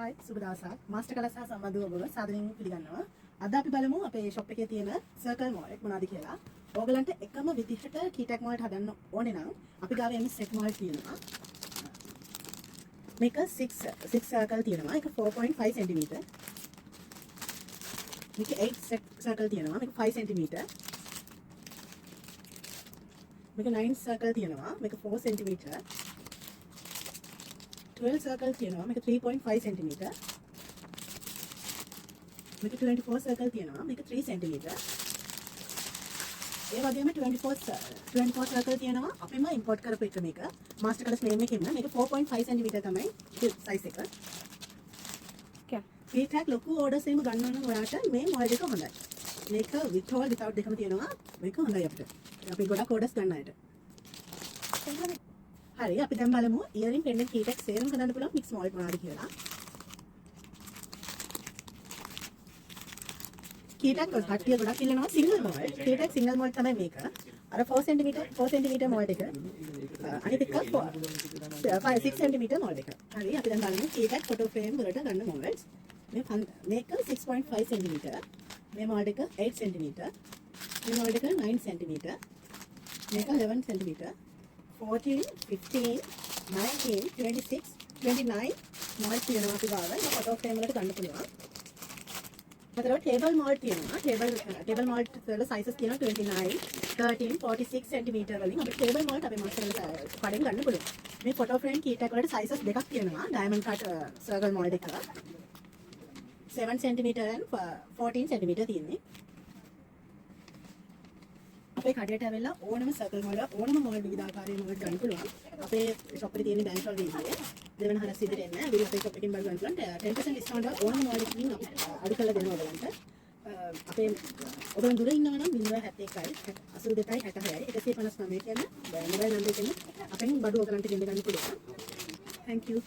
Hi සුබ දවසක් master කලාස් සහ සම්බන්ධව ඔබව සාදරයෙන් පිළිගන්නවා. අද අපි බලමු අපේ ෂොප් එකේ තියෙන සර්කල් මොල් එක මොනවද කියලා. ඕගලන්ට එකම විදිහට කීටැක් මොල්ට් හදන්න ඕනේ නම් අපි ගාව එන්නේ සෙට් මොල්ට් තියෙනවා. මේක 6 සර්කල් තියෙනවා. ඒක 4.5 cm. මේක 8 සර්කල් තියෙනවා. මේක 5 cm. මේක 9 සර්කල් තියෙනවා. මේක 4 cm. 12 circle තියෙනවා මේක 3.5 cm. මේක 24 circle තියෙනවා මේක 3 cm. ඒ වගේම 24 circle තියෙනවා අපිම import කරපු එක මේක master class name එකෙන් මේක 4.5 cm තමයි size එක. okay. feedback ලොකු orders එහෙම ගන්න ඕන ඔයාලට මේ මොඩල් එක හොඳයි. මේක with hole without දෙකම තියෙනවා. මේක හොඳයි අපිට. අපි ගොඩක් orders ගන්න අයට. හරි අපි දැන් බලමු ඉයරින් පෙන්ඩන්ට් කීටැක් සේරම හදන්න පුළුවන් මික්ස් මොල්ට් මොනවද කියලා. කීටැක් කට්ටිය ගොඩක් ඉල්ලනවා සිංගල් මොල්ට්. කීටැක් සිංගල් මොල්ට් තමයි මේක. අර 4 cm මොල්ට් එක. අනිත් එක 6 cm මොල්ට් එක. හරි අපි දැන් බලමු කීටැක් ෆොටෝ ෆ්‍රේම් වලට ගන්න මොල්ට්ස්. මේක 6.5 cm. මේ මොල්ට් එක 8 cm. මේ මොල්ට් එක 9 cm. මේක 11 cm. 14, 15, 19, 26, 29 මොල්ට් තියෙනවා අපි ගාව. ඒක ෆොටෝ ෆ්‍රේම් වලට ගන්න පුළුවන්. මතරව ටේබල් මොල්ට් තියෙනවා. ටේබල් මොල්ට් වල සයිසස් තියෙනවා 29, 13, 46 cm වලින් අපිට ටේබල් මොල්ට් අපේ මාස්ටර් කඩෙන් ගන්න පුළුවන්. මේ ෆොටෝ ෆ්‍රේම් කීටැක් වලට සයිසස් දෙකක් තියෙනවා. ඩයමන්ඩ් කට් සර්කල් මොල්ට් එක 7 cm and 14 cm තියෙන්නේ. අපේ කඩේට ඇවිල්ලා ඕනම සර්කල් මොල් ඕනම මොල් විවිධාකාරයේ මොල් ගන්න පුළුවන්. අපේ ෂොප් එකේ තියෙන බෑන්ච් වල විදිහේ දෙවන හරස් ඉදිරිය එන්න. ඇවිල්ලා අපේ ෂොප් එකෙන් බලන්න පුළුවන්. 10% ඩිස්කවුන්ට් එක ඕනම මොල් එකකින් අපි අඩු කරලා දෙනවා ඔයගලන්ට. අපේ ඔයගලන් දුර ඉන්නවා නම් 071යි 82යි 66යි 159 කියන මොබයිල් නම්බර් එකෙන් අපෙන් බඩු ඔයගලන්ට ගෙන්න ගන්න පුළුවන්. Thank you.